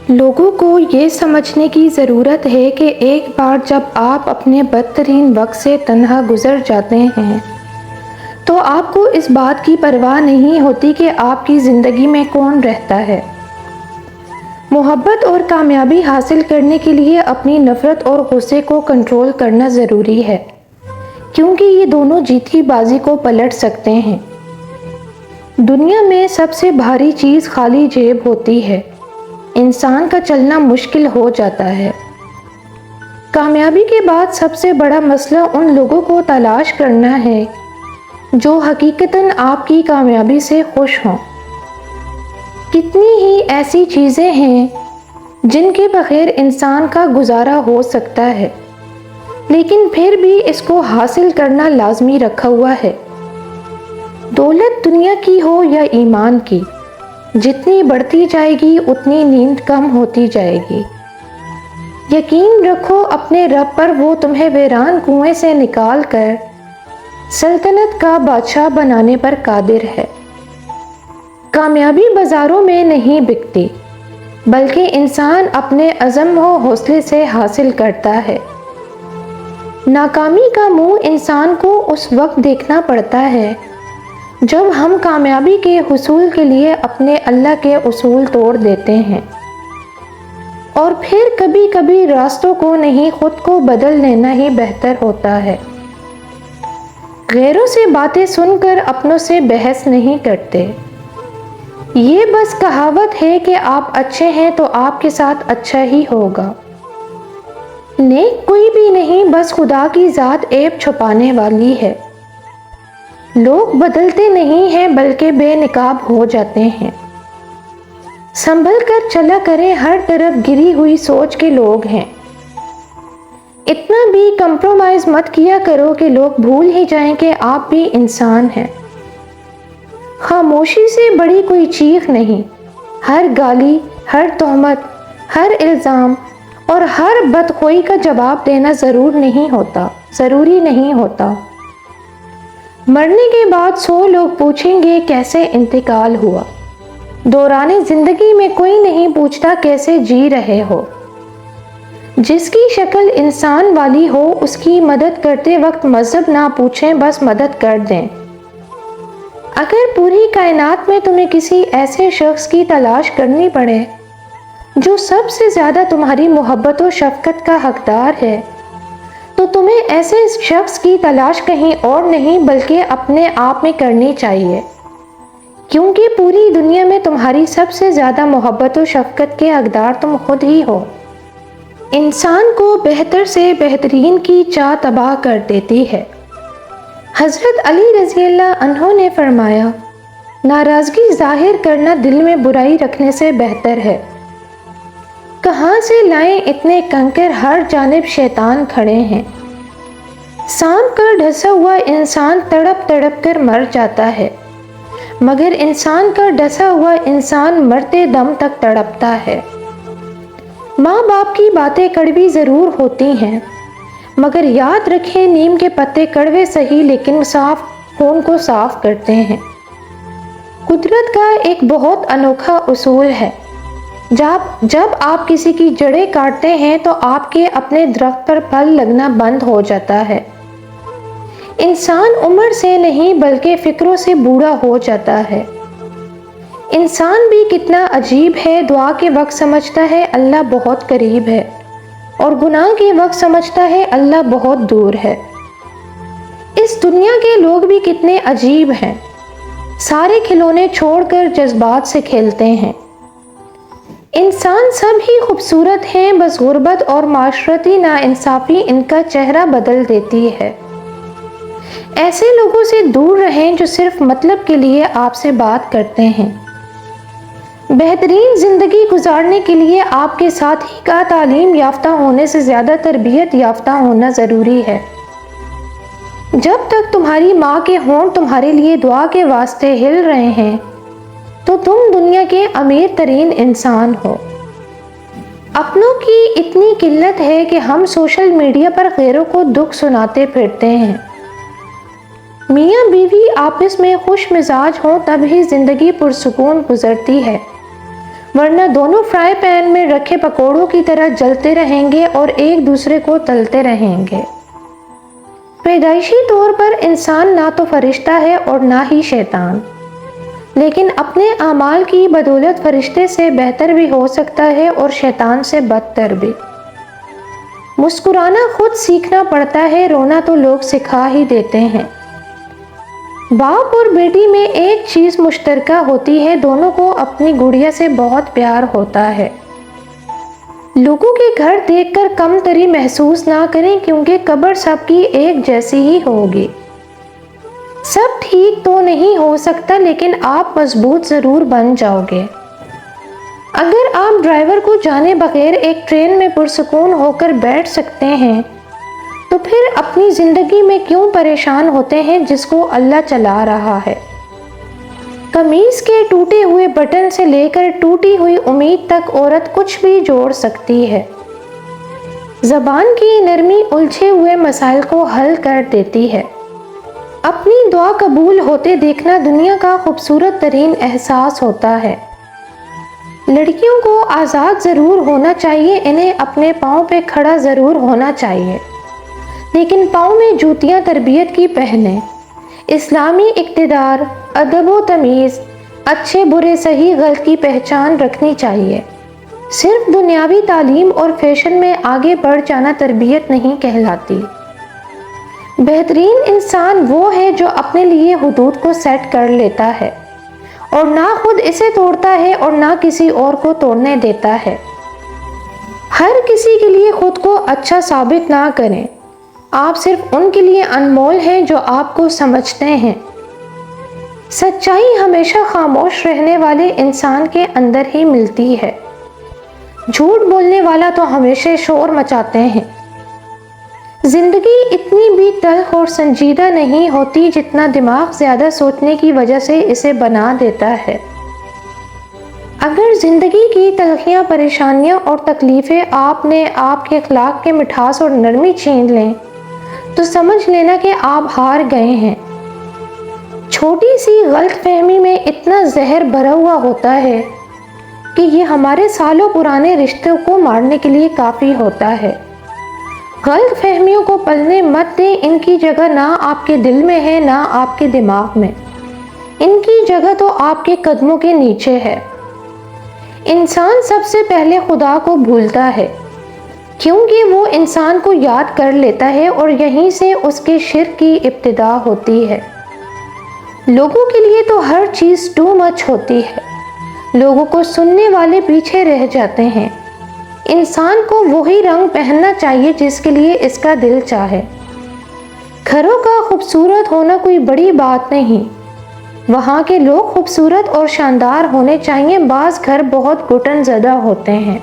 لوگوں کو یہ سمجھنے کی ضرورت ہے کہ ایک بار جب آپ اپنے بدترین وقت سے تنہا گزر جاتے ہیں تو آپ کو اس بات کی پرواہ نہیں ہوتی کہ آپ کی زندگی میں کون رہتا ہے۔ محبت اور کامیابی حاصل کرنے کے لیے اپنی نفرت اور غصے کو کنٹرول کرنا ضروری ہے، کیونکہ یہ دونوں جیتی بازی کو پلٹ سکتے ہیں۔ دنیا میں سب سے بھاری چیز خالی جیب ہوتی ہے۔ انسان کا چلنا مشکل ہو جاتا ہے۔ کامیابی کے بعد سب سے بڑا مسئلہ ان لوگوں کو تلاش کرنا ہے جو حقیقتاً آپ کی کامیابی سے خوش ہوں۔ کتنی ہی ایسی چیزیں ہیں جن کے بغیر انسان کا گزارا ہو سکتا ہے، لیکن پھر بھی اس کو حاصل کرنا لازمی رکھا ہوا ہے۔ دولت دنیا کی ہو یا ایمان کی، جتنی بڑھتی جائے گی اتنی نیند کم ہوتی جائے گی۔ یقین رکھو اپنے رب پر، وہ تمہیں ویران کنویں سے نکال کر سلطنت کا بادشاہ بنانے پر قادر ہے۔ کامیابی بازاروں میں نہیں بکتی، بلکہ انسان اپنے عزم و حوصلے سے حاصل کرتا ہے۔ ناکامی کا منہ انسان کو اس وقت دیکھنا پڑتا ہے جب ہم کامیابی کے حصول کے لیے اپنے اللہ کے اصول توڑ دیتے ہیں، اور پھر کبھی کبھی راستوں کو نہیں خود کو بدل لینا ہی بہتر ہوتا ہے۔ غیروں سے باتیں سن کر اپنوں سے بحث نہیں کرتے۔ یہ بس کہاوت ہے کہ آپ اچھے ہیں تو آپ کے ساتھ اچھا ہی ہوگا۔ نیک کوئی بھی نہیں، بس خدا کی ذات عیب چھپانے والی ہے۔ لوگ بدلتے نہیں ہیں بلکہ بے نقاب ہو جاتے ہیں۔ سنبھل کر چلا کریں، ہر طرف گری ہوئی سوچ کے لوگ ہیں۔ اتنا بھی کمپرومائز مت کیا کرو کہ لوگ بھول ہی جائیں کہ آپ بھی انسان ہیں۔ خاموشی سے بڑی کوئی چیخ نہیں۔ ہر گالی، ہر تہمت، ہر الزام اور ہر بدخوئی کا جواب دینا ضروری نہیں ہوتا۔ مرنے کے بعد 100 لوگ پوچھیں گے کیسے انتقال ہوا۔ دوران زندگی میں کوئی نہیں پوچھتا کیسے جی رہے ہو۔ جس کی شکل انسان والی ہو اس کی مدد کرتے وقت مذہب نہ پوچھیں، بس مدد کر دیں۔ اگر پوری کائنات میں تمہیں کسی ایسے شخص کی تلاش کرنی پڑے جو سب سے زیادہ تمہاری محبت و شفقت کا حقدار ہے، تو تمہیں ایسے شخص کی تلاش کہیں اور نہیں بلکہ اپنے آپ میں کرنی چاہیے، کیونکہ پوری دنیا میں تمہاری سب سے زیادہ محبت و شفقت کے حقدار تم خود ہی ہو۔ انسان کو بہتر سے بہترین کی چاہ تباہ کر دیتی ہے۔ حضرت علی رضی اللہ عنہ نے فرمایا، ناراضگی ظاہر کرنا دل میں برائی رکھنے سے بہتر ہے۔ کہاں سے لائیں اتنے کنکر، ہر جانب شیطان کھڑے ہیں۔ سانپ کا ڈسا ہوا انسان تڑپ تڑپ کر مر جاتا ہے، مگر انسان کا ڈسا ہوا انسان مرتے دم تک تڑپتا ہے۔ ماں باپ کی باتیں کڑوی ضرور ہوتی ہیں، مگر یاد رکھیں نیم کے پتے کڑوے سہی لیکن صاف خون کو صاف کرتے ہیں۔ قدرت کا ایک بہت انوکھا اصول ہے، جب آپ کسی کی جڑیں کاٹتے ہیں تو آپ کے اپنے درخت پر پھل لگنا بند ہو جاتا ہے۔ انسان عمر سے نہیں بلکہ فکروں سے بوڑھا ہو جاتا ہے۔ انسان بھی کتنا عجیب ہے، دعا کے وقت سمجھتا ہے اللہ بہت قریب ہے، اور گناہ کے وقت سمجھتا ہے اللہ بہت دور ہے۔ اس دنیا کے لوگ بھی کتنے عجیب ہیں، سارے کھلونے چھوڑ کر جذبات سے کھیلتے ہیں۔ انسان سب ہی خوبصورت ہیں، بس غربت اور معاشرتی ناانصافی ان کا چہرہ بدل دیتی ہے۔ ایسے لوگوں سے دور رہیں جو صرف مطلب کے لیے آپ سے بات کرتے ہیں۔ بہترین زندگی گزارنے کے لیے آپ کے ساتھی کا تعلیم یافتہ ہونے سے زیادہ تربیت یافتہ ہونا ضروری ہے۔ جب تک تمہاری ماں کے ہونٹ تمہارے لیے دعا کے واسطے ہل رہے ہیں تو تم دنیا کے امیر ترین انسان ہو۔ اپنوں کی اتنی قلت ہے کہ ہم سوشل میڈیا پر غیروں کو دکھ سناتے پھرتے ہیں۔ میاں بیوی آپس میں خوش مزاج ہوں تب ہی زندگی پرسکون گزرتی ہے، ورنہ دونوں فرائی پین میں رکھے پکوڑوں کی طرح جلتے رہیں گے اور ایک دوسرے کو تلتے رہیں گے۔ پیدائشی طور پر انسان نہ تو فرشتہ ہے اور نہ ہی شیطان، لیکن اپنے اعمال کی بدولت فرشتے سے بہتر بھی ہو سکتا ہے اور شیطان سے بدتر بھی۔ مسکرانا خود سیکھنا پڑتا ہے، رونا تو لوگ سکھا ہی دیتے ہیں۔ باپ اور بیٹی میں ایک چیز مشترکہ ہوتی ہے، دونوں کو اپنی گڑیا سے بہت پیار ہوتا ہے۔ لوگوں کے گھر دیکھ کر کم تری محسوس نہ کریں، کیونکہ قبر سب کی ایک جیسی ہی ہوگی۔ سب ٹھیک تو نہیں ہو سکتا، لیکن آپ مضبوط ضرور بن جاؤ گے۔ اگر آپ ڈرائیور کو جانے بغیر ایک ٹرین میں پرسکون ہو کر بیٹھ سکتے ہیں تو پھر اپنی زندگی میں کیوں پریشان ہوتے ہیں جس کو اللہ چلا رہا ہے؟ قمیص کے ٹوٹے ہوئے بٹن سے لے کر ٹوٹی ہوئی امید تک عورت کچھ بھی جوڑ سکتی ہے۔ زبان کی نرمی الجھے ہوئے مسائل کو حل کر دیتی ہے۔ اپنی دعا قبول ہوتے دیکھنا دنیا کا خوبصورت ترین احساس ہوتا ہے۔ لڑکیوں کو آزاد ضرور ہونا چاہیے، انہیں اپنے پاؤں پہ کھڑا ضرور ہونا چاہیے، لیکن پاؤں میں جوتیاں تربیت کی پہنیں۔ اسلامی اقتدار، ادب و تمیز، اچھے برے صحیح غلط کی پہچان رکھنی چاہیے۔ صرف دنیاوی تعلیم اور فیشن میں آگے بڑھ جانا تربیت نہیں کہلاتی۔ بہترین انسان وہ ہے جو اپنے لیے حدود کو سیٹ کر لیتا ہے اور نہ خود اسے توڑتا ہے اور نہ کسی اور کو توڑنے دیتا ہے۔ ہر کسی کے لیے خود کو اچھا ثابت نہ کریں، آپ صرف ان کے لیے انمول ہیں جو آپ کو سمجھتے ہیں۔ سچائی ہمیشہ خاموش رہنے والے انسان کے اندر ہی ملتی ہے، جھوٹ بولنے والا تو ہمیشہ شور مچاتے ہیں۔ زندگی اتنی بھی تلخ اور سنجیدہ نہیں ہوتی جتنا دماغ زیادہ سوچنے کی وجہ سے اسے بنا دیتا ہے۔ اگر زندگی کی تلخیاں، پریشانیاں اور تکلیفیں آپ نے آپ کے اخلاق کے مٹھاس اور نرمی چھین لیں تو سمجھ لینا کہ آپ ہار گئے ہیں۔ چھوٹی سی غلط فہمی میں اتنا زہر بھرا ہوا ہوتا ہے کہ یہ ہمارے سالوں پرانے رشتوں کو مارنے کے لیے کافی ہوتا ہے۔ غلط فہمیوں کو پلنے مت دیں، ان کی جگہ نہ آپ کے دل میں ہے نہ آپ کے دماغ میں، ان کی جگہ تو آپ کے قدموں کے نیچے ہے۔ انسان سب سے پہلے خدا کو بھولتا ہے، کیونکہ وہ انسان کو یاد کر لیتا ہے اور یہیں سے اس کے شرک کی ابتدا ہوتی ہے۔ لوگوں کے لیے تو ہر چیز ٹو مچ ہوتی ہے، لوگوں کو سننے والے پیچھے رہ جاتے ہیں۔ انسان کو وہی رنگ پہننا چاہیے جس کے لیے اس کا دل چاہے۔ گھروں کا خوبصورت ہونا کوئی بڑی بات نہیں، وہاں کے لوگ خوبصورت اور شاندار ہونے چاہیے۔ بعض گھر بہت گھٹن زدہ ہوتے ہیں۔